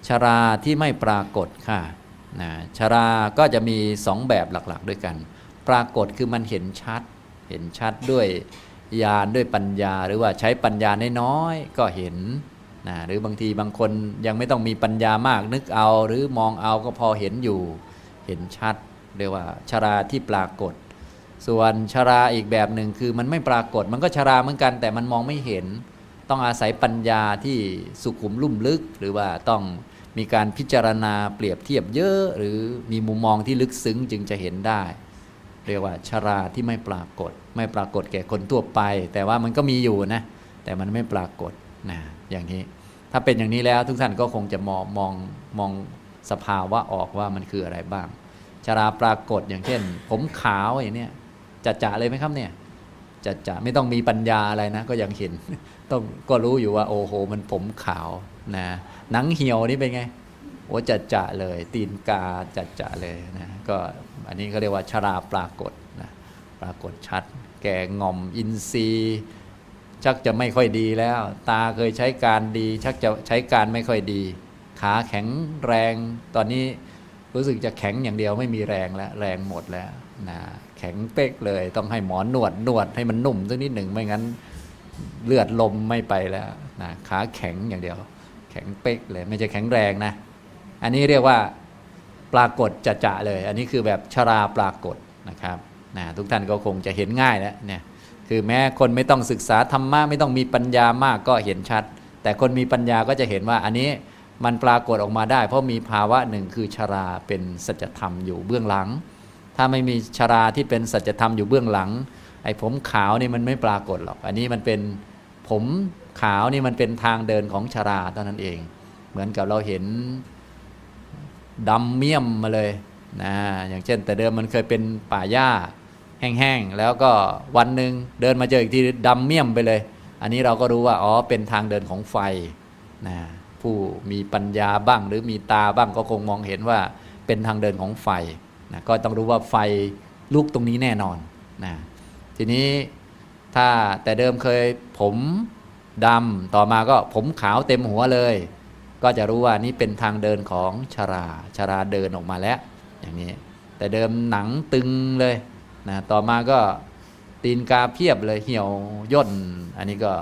ชราที่ไม่ปรากฏค่ะนะชราก็จะมีสองแบบหลักๆด้วยกันปรากฏคือมันเห็นชัดด้วยญาณด้วยปัญญาหรือว่าใช้ปัญญาน้อยๆก็เห็นนะหรือบางทีบางคนยังไม่ต้องมีปัญญามากนึกเอาหรือมองเอาก็พอเห็นอยู่เห็นชัดเรียกว่าชราที่ปรากฏส่วนชราอีกแบบหนึ่งคือมันไม่ปรากฏมันก็ชราเหมือนกันแต่มันมองไม่เห็นต้องอาศัยปัญญาที่สุขุมลุ่มลึกหรือว่าต้องมีการพิจารณาเปรียบเทียบเยอะหรือมีมุมมองที่ลึกซึ้งจึงจะเห็นได้เรียกว่าชราที่ไม่ปรากฏแก่คนทั่วไปแต่ว่ามันก็มีอยู่นะแต่มันไม่ปรากฏนะอย่างนี้ถ้าเป็นอย่างนี้แล้วทุกท่านก็คงจะมองสภาวะออกว่ามันคืออะไรบ้างชราปรากฏอย่างเช่นผมขาวอย่างเนี้ยจะเลยไหมครับเนี่ยจะไม่ต้องมีปัญญาอะไรนะก็ยังเห็นต้องก็รู้อยู่ว่าโอ้โหมันผมขาวนะหนังเหี่ยวนี่เป็นไงโอ้จะเลยตีนกาจะเลยนะก็อันนี้เขาเรียกว่าชราปรากฏนะปรากฏชัดแก่ง่อมอินทรีย์ชักจะไม่ค่อยดีแล้วตาเคยใช้การดีชักจะใช้การไม่ค่อยดีขาแข็งแรงตอนนี้รู้สึกจะแข็งอย่างเดียวไม่มีแรงแล้วแรงหมดแล้วนะแข็งเป๊กเลยต้องให้หมอนวดให้มันนุ่มสักนิดหนึ่งไม่งั้นเลือดลมไม่ไปแล้วนะขาแข็งอย่างเดียวแข็งเป๊กเลยไม่ใช่แข็งแรงนะอันนี้เรียกว่าปรากฏจะเลยอันนี้คือแบบชราปรากฏนะครับนะทุกท่านก็คงจะเห็นง่ายแล้วเนี่ยคือแม้คนไม่ต้องศึกษาธรรมะไม่ต้องมีปัญญามากก็เห็นชัดแต่คนมีปัญญาก็จะเห็นว่าอันนี้มันปรากฏออกมาได้เพราะมีภาวะหนึ่งคือชราเป็นสัจธรรมอยู่เบื้องหลังถ้าไม่มีชราที่เป็นสัจธรรมอยู่เบื้องหลังไอ้ผมขาวนี่มันไม่ปรากฏหรอกอันนี้มันเป็นผมขาวนี่มันเป็นทางเดินของชราเท่านั้นเองเหมือนกับเราเห็นดำเมี่ยมมาเลยนะอย่างเช่นแต่เดิมมันเคยเป็นป่าหญ้าแห้งๆแล้วก็วันหนึ่งเดินมาเจออีกทีดำเมี่ยมไปเลยอันนี้เราก็รู้ว่าอ๋อเป็นทางเดินของไฟนะผู้มีปัญญาบ้างหรือมีตาบ้างก็คงมองเห็นว่าเป็นทางเดินของไฟนะก็ต้องรู้ว่าไฟลุกตรงนี้แน่นอนนะทีนี้ถ้าแต่เดิมเคยผมดำต่อมาก็ผมขาวเต็มหัวเลยก็จะรู้ว่านี่เป็นทางเดินของชราเดินออกมาแล้วอย่างนี้แต่เดิมหนังตึงเลยนะต่อมาก็ตีนกาเพียบเลยเหี่ยวย่นอันนี้ก็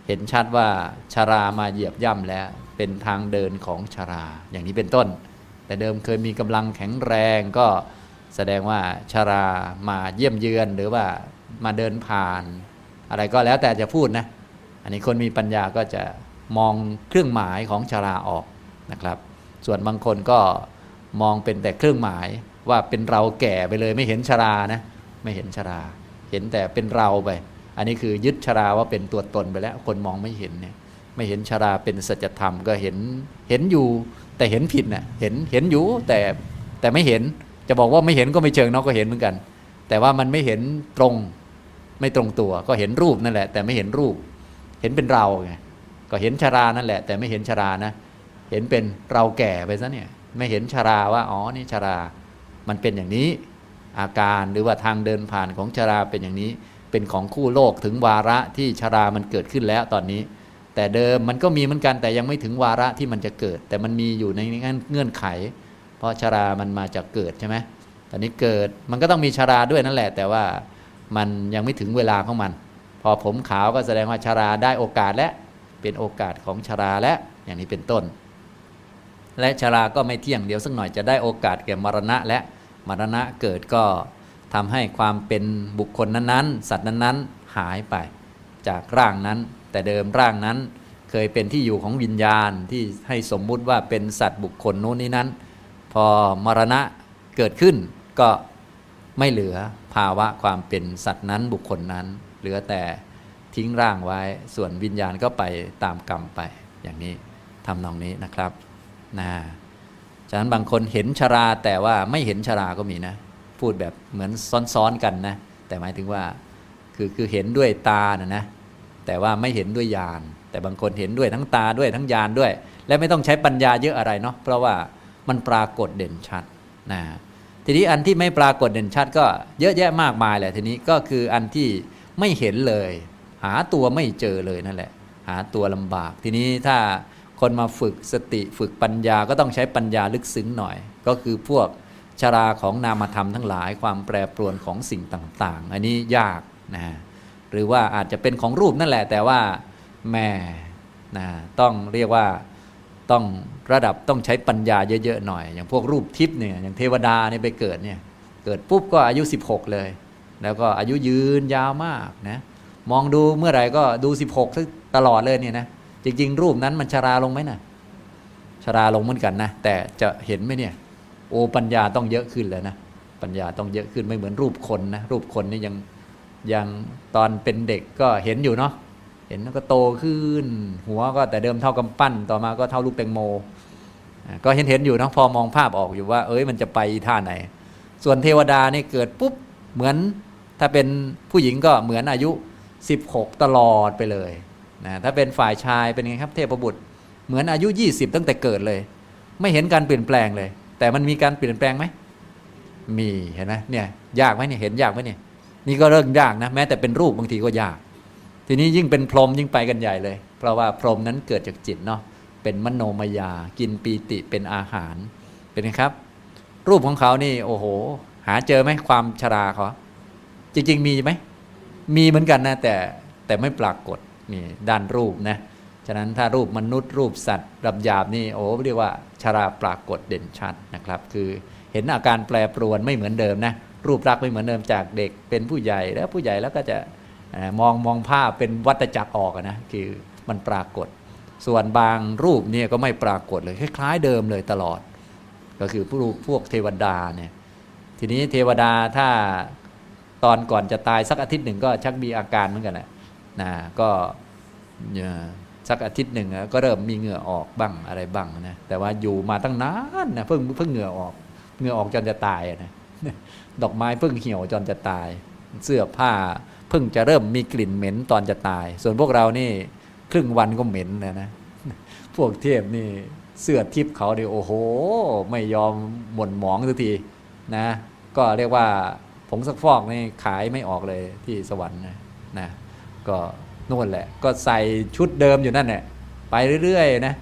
เห็นชัดว่าชรามาเหยียบย่ำแล้วเป็นทางเดินของชราอย่างนี้เป็นต้นแต่เดิมเคยมีกำลังแข็งแรงก็แสดงว่าชรามาเยี่ยมเยือนหรือว่ามาเดินผ่านอะไรก็แล้วแต่จะพูดนะอันนี้คนมีปัญญาก็จะมองเครื่องหมายของชราออกนะครับส่วนบางคนก็มองเป็นแต่เครื่องหมายว่าเป็นเราแก่ไปเลยไม่เห็นชรานะไม่เห็นชราเห็นแต่เป็นเราไปอันนี้คือยึดชราว่าเป็นตัวตนไปแล้วคนมองไม่เห็นเนี่ยไม่เห็นชราเป็นสัจธรรมก็เห็นอยู่แต่เห็นผิดน่ะเห็นอยู่แต่ไม่เห็นจะบอกว่าไม่เห็นก็ไม่เชิงเนาะก็เห็นเหมือนกันแต่ว่ามันไม่เห็นตรงไม่ตรงตัวก็เห็นรูปนั่นแหละแต่ไม่เห็นรูปเห็นเป็นเราไงก็เห็นชรานั่นแหละแต่ไม่เห็นชรานะเห็นเป็นเราแก่ไปซะเนี่ยไม่เห็นชราว่าอ๋อนี่ชรามันเป็นอย่างนี้อาการหรือว่าทางเดินผ่านของชราเป็นอย่างนี้เป็นของคู่โลกถึงวาระที่ชรามันเกิดขึ้นแล้วตอนนี้แต่เดิมมันก็มีเหมือนกันแต่ยังไม่ถึงวาระที่มันจะเกิดแต่มันมีอยู่ในเงื่อนไขเพราะชรามันมาจากเกิดใช่ไหมตอนนี้เกิดมันก็ต้องมีชราด้วยนั่นแหละแต่ว่ามันยังไม่ถึงเวลาของมันพอผมขาวก็แสดงว่าชราได้โอกาสและเป็นโอกาสของชราและอย่างนี้เป็นต้นและชราก็ไม่เที่ยงเดี๋ยวสักหน่อยจะได้โอกาสแก่มรณะและมรณะเกิดก็ทำให้ความเป็นบุคคลนั้นๆสัตว์นั้นๆหายไปจากร่างนั้นแต่เดิมร่างนั้นเคยเป็นที่อยู่ของวิญญาณที่ให้สมมุติว่าเป็นสัตว์บุคคลโน้นนี้นั้นพอมรณะเกิดขึ้นก็ไม่เหลือภาวะความเป็นสัตว์นั้นบุคคลนั้นเหลือแต่ทิ้งร่างไว้ส่วนวิญญาณก็ไปตามกรรมไปอย่างนี้ทำนองนี้นะครับฉะนั้นบางคนเห็นชราแต่ว่าไม่เห็นชราก็มีนะพูดแบบเหมือนซ้อนๆกันนะแต่หมายถึงว่าคือเห็นด้วยตานะแต่ว่าไม่เห็นด้วยญาณแต่บางคนเห็นด้วยทั้งตาด้วยทั้งญาณด้วยและไม่ต้องใช้ปัญญาเยอะอะไรเนาะเพราะว่ามันปรากฏเด่นชัดทีนี้อันที่ไม่ปรากฏเด่นชัดก็เยอะแยะมากมายแหละทีนี้ก็คืออันที่ไม่เห็นเลยหาตัวไม่เจอเลยนั่นแหละหาตัวลำบากทีนี้ถ้า คนมาฝึกสติฝึกปัญญาก็ต้องใช้ปัญญาลึกซึ้งหน่อย ก็คือพวกชราของนามธรรมทั้งหลายความแปรปรวนของสิ่งต่างๆอันนี้ยากนะหรือว่าอาจจะเป็นของรูปนั่นแหละแต่ว่าแม่นะต้องเรียกว่าต้องระดับต้องใช้ปัญญาเยอะๆหน่อยอย่างพวกรูปทิพย์เนี่ยอย่างเทวดาเนี่ยไปเกิดเนี่ยเกิดปุ๊บก็อายุ16เลยแล้วก็อายุยืนยาวมากนะมองดูเมื่อไหร่ก็ดู16ตลอดเลยเนี่ยนะจริงๆรูปนั้นมันชราลงไหมนะชราลงเหมือนกันนะแต่จะเห็นไหมเนี่ยโอ้ปัญญาต้องเยอะขึ้นเลยนะปัญญาต้องเยอะขึ้นไม่เหมือนรูปคนนะรูปคนนี่ยังตอนเป็นเด็กก็เห็นอยู่เนาะเห็นแล้วก็โตขึ้นหัวก็แต่เดิมเท่ากำปั้นต่อมาก็เท่าลูกแตงโมก็เห็นอยู่เนาะพอมองภาพออกอยู่ว่ามันจะไปท่าไหนส่วนเทวดานี่เกิดปุ๊บเหมือนถ้าเป็นผู้หญิงก็เหมือนอายุ16ตลอดไปเลยนะถ้าเป็นฝ่ายชายเป็นไงครับเทพบุตรเหมือนอายุ20ตั้งแต่เกิดเลยไม่เห็นการเปลี่ยนแปลงเลยแต่มันมีการเปลี่ยนแปลงไหมมีเห็นไหมเนี่ยยากไหมเนี่ยเห็นยากไหมเนี่ยนี่ก็เรื่องยากนะแม้แต่เป็นรูปบางทีก็ยากทีนี้ยิ่งเป็นพรหมยิ่งไปกันใหญ่เลยเพราะว่าพรหมนั้นเกิดจากจิตเนาะเป็นมโนมยากินปีติเป็นอาหารเป็นไงครับรูปของเขานี่โอ้โหหาเจอไหมความชราเขาจริงๆมีไหมมีเหมือนกันนะแต่ไม่ปรากฏนี่ด้านรูปนะฉะนั้นถ้ารูปมนุษย์รูปสัตว์ระดับหยาบนี่เรียกว่าชราปรากฏเด่นชัดนะครับคือเห็นอาการแปรปรวนไม่เหมือนเดิมนะรูปลักษณ์ไม่เหมือนเดิมจากเด็กเป็นผู้ใหญ่แล้วผู้ใหญ่แล้วก็จะมองภาพเป็นวัฏจักรออกนะคือมันปรากฏส่วนบางรูปเนี่ยก็ไม่ปรากฏเลยคล้ายๆเดิมเลยตลอดก็คือพวกเทวดาเนี่ยทีนี้เทวดาถ้าตอนก่อนจะตายสักอาทิตย์หนึ่งก็ชักมีอาการเหมือนกันแหละนะก็สักอาทิตย์หนึ่งก็เริ่มมีเหงื่อออกบ้างอะไรบ้างนะแต่ว่าอยู่มาตั้งนานนะเพิ่งเหงื่อออกจนจะตายนะดอกไม้เพิ่งเหี่ยวจนจะตายเสื้อผ้าเพิ่งจะเริ่มมีกลิ่นเหม็นตอนจะตายส่วนพวกเรานี่ครึ่งวันก็เหม็นนะพวกเทพนี่เสื้อทิพย์เขาเดี๋ยวโอ้โหไม่ยอมหม่นหมองสักทีนะก็เรียกว่าผงซักฟอกนี่ขายไม่ออกเลยที่สวรรค์นะก็นู่นแหละก็ใส่ชุดเดิมอยู่นั่นแหละไปเรื่อยๆนะ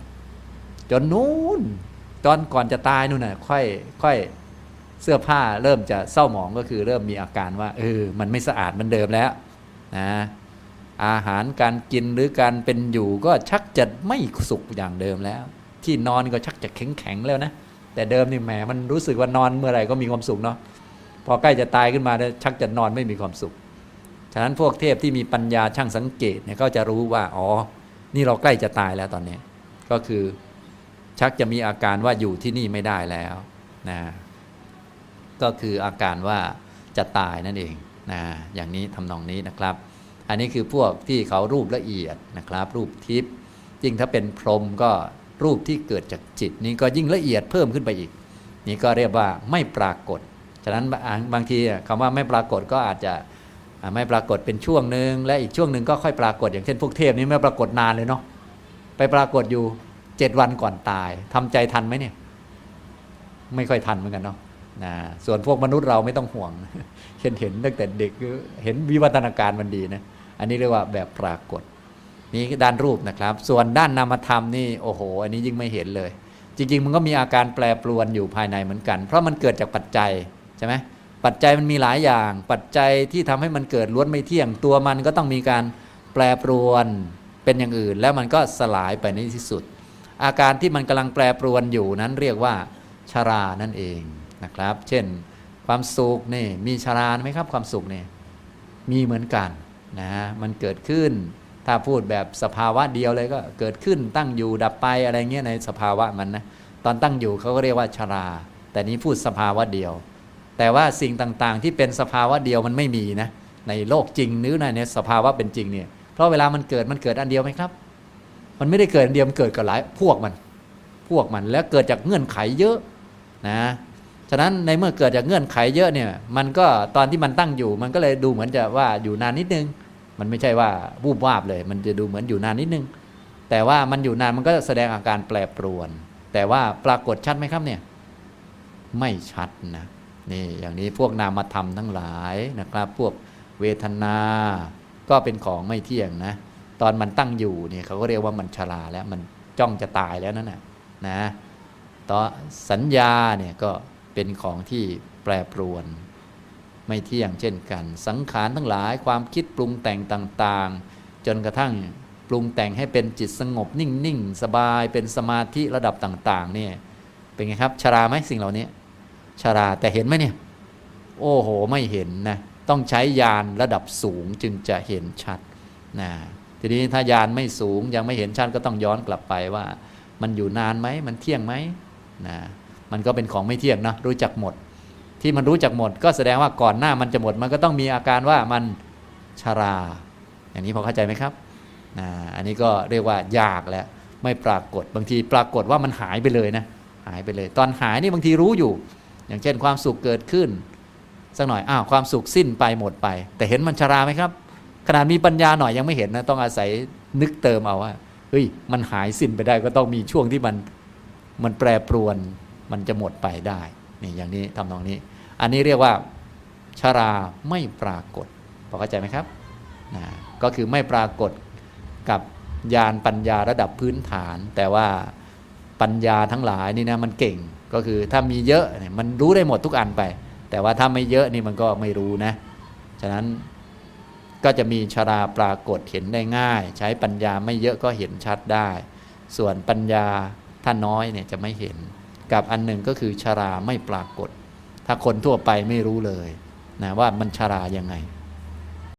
จนนู้นตอนก่อนจะตายนู่นน่ะค่อยเสื้อผ้าเริ่มจะเศร้าหมองก็คือเริ่มมีอาการว่ามันไม่สะอาดเหมือนเดิมแล้วนะอาหารการกินหรือการเป็นอยู่ก็ชักจะไม่สุขอย่างเดิมแล้วที่นอนก็ชักจะแข็งแล้วนะแต่เดิมนี่แหมมันรู้สึกว่านอนเมื่อไหร่ก็มีความสุขเนาะพอใกล้จะตายขึ้นมาชักจะนอนไม่มีความสุขฉะนั้นพวกเทพที่มีปัญญาช่างสังเกตเนี่ยก็จะรู้ว่านี่เราใกล้จะตายแล้วตอนนี้ก็คือชักจะมีอาการว่าอยู่ที่นี่ไม่ได้แล้วนะก็คืออาการว่าจะตายนั่นเองนะอย่างนี้ทำนองนี้นะครับอันนี้คือพวกที่เขารูปละเอียดนะครับรูปทิพย์ยิ่งถ้าเป็นพรหมก็รูปที่เกิดจากจิตนี่ก็ยิ่งละเอียดเพิ่มขึ้นไปอีกนี่ก็เรียกว่าไม่ปรากฏฉะนั้นบางทีคำว่าไม่ปรากฏก็อาจจะไม่ปรากฏเป็นช่วงหนึ่งและอีกช่วงหนึ่งก็ค่อยปรากฏอย่างเช่นพวกเทพนี่ไม่ปรากฏนานเลยเนาะไปปรากฏอยู่7 วันก่อนตายทำใจทันไหมเนี่ยไม่ค่อยทันเหมือนกันเนาะส่วนพวกมนุษย์เราไม่ต้องห่วงเห็นตั้งแต่เด็กเห็นวิวัฒนาการมันดีนะอันนี้เรียกว่าแบบปรากฏนี่ด้านรูปนะครับส่วนด้านนามธรรมนี่โอ้โหอันนี้ยิ่งไม่เห็นเลยจริงๆมันก็มีอาการแปรปรวนอยู่ภายในเหมือนกันเพราะมันเกิดจากปัจจัยใช่ไหมปัจจัยมันมีหลายอย่างปัจจัยที่ทำให้มันเกิดล้วนไม่เที่ยงตัวมันก็ต้องมีการแปรปรวนเป็นอย่างอื่นแล้วมันก็สลายไปในที่สุดอาการที่มันกำลังแปรปรวนอยู่นั้นเรียกว่าชรานั่นเองนะครับเช่นความสุขนี่มีชราไหมครับความสุขนี่มีเหมือนกันนะมันเกิดขึ้นถ้าพูดแบบสภาวะเดียวเลยก็เกิดขึ้นตั้งอยู่ดับไปอะไรเงี้ยในสภาวะมันนะตอนตั้งอยู่เขาก็เรียกว่าชราแต่นี้พูดสภาวะเดียวแต่ว่าสิ่งต่างๆที่เป็นสภาวะเดียวมันไม่มีนะในโลกจริงหรือในสภาวะเป็นจริงเนี่ยเพราะเวลามันเกิดอันเดียวไหมครับมันไม่ได้เกิดอันเดียวมันเกิดกับหลายพวกมันแล้วเกิดจากเงื่อนไขเยอะนะฉะนั้นในเมื่อเกิดจากเงื่อนไขเยอะเนี่ยมันก็ตอนที่มันตั้งอยู่มันก็เลยดูเหมือนจะว่าอยู่นานนิดนึงมันไม่ใช่ว่าวูบวาบเลยมันจะดูเหมือนอยู่นานนิดนึงแต่ว่ามันอยู่นานมันก็แสดงอาการแปรปรวนแต่ว่าปรากฏชัดไหมครับเนี่ยไม่ชัดนะนี่อย่างนี้พวกนามธรรมทั้งหลายนะครับพวกเวทนาก็เป็นของไม่เที่ยงนะตอนมันตั้งอยู่เนี่ยเขาก็เรียกว่ามันชราแล้ว จ้องจะตายแล้วนั่นนะต่อสัญญาเนี่ยก็เป็นของที่แปรปรวนไม่เที่ยงเช่นกันสังขารทั้งหลายความคิดปรุงแต่งต่างๆจนกระทั่งปรุงแต่งให้เป็นจิตสงบนิ่งๆสบายเป็นสมาธิระดับต่างๆเนี่ยเป็นไงครับชราไหมสิ่งเหล่านี้ชราแต่เห็นไหมเนี่ยโอ้โหไม่เห็นนะต้องใช้ญาณระดับสูงจึงจะเห็นชัดนะทีนี้ถ้าญาณไม่สูงยังไม่เห็นชัดก็ต้องย้อนกลับไปว่ามันอยู่นานไหมมันเที่ยงไหมนะมันก็เป็นของไม่เที่ยงนะรู้จักหมดที่มันรู้จักหมดก็แสดงว่าก่อนหน้ามันจะหมดมันก็ต้องมีอาการว่ามันชราอย่างนี้พอเข้าใจไหมครับอันนี้ก็เรียกว่ายากแล้วไม่ปรากฏบางทีปรากฏว่ามันหายไปเลยนะหายไปเลยตอนหายนี่บางทีรู้อยู่อย่างเช่นความสุขเกิดขึ้นสักหน่อยอ้าวความสุขสิ้นไปหมดไปแต่เห็นมันชราไหมครับขนาดมีปัญญาหน่อยยังไม่เห็นนะต้องอาศัยนึกเติมเอาว่าเฮ้ยมันหายสิ้นไปได้ก็ต้องมีช่วงที่มันแปรปรวนมันจะหมดไปได้นี่อย่างนี้ทำนองนี้อันนี้เรียกว่าชราไม่ปรากฏพอเข้าใจไหมครับก็คือไม่ปรากฏกับญาณปัญญาระดับพื้นฐานแต่ว่าปัญญาทั้งหลายนี่นะมันเก่งก็คือถ้ามีเยอะเนี่ยมันรู้ได้หมดทุกอันไปแต่ว่าถ้าไม่เยอะนี่มันก็ไม่รู้นะฉะนั้นก็จะมีชราปรากฏเห็นได้ง่ายใช้ปัญญาไม่เยอะก็เห็นชัดได้ส่วนปัญญาถ้าน้อยเนี่ยจะไม่เห็นกับอันหนึ่งก็คือชราไม่ปรากฏถ้าคนทั่วไปไม่รู้เลยนะว่ามันชรายังไง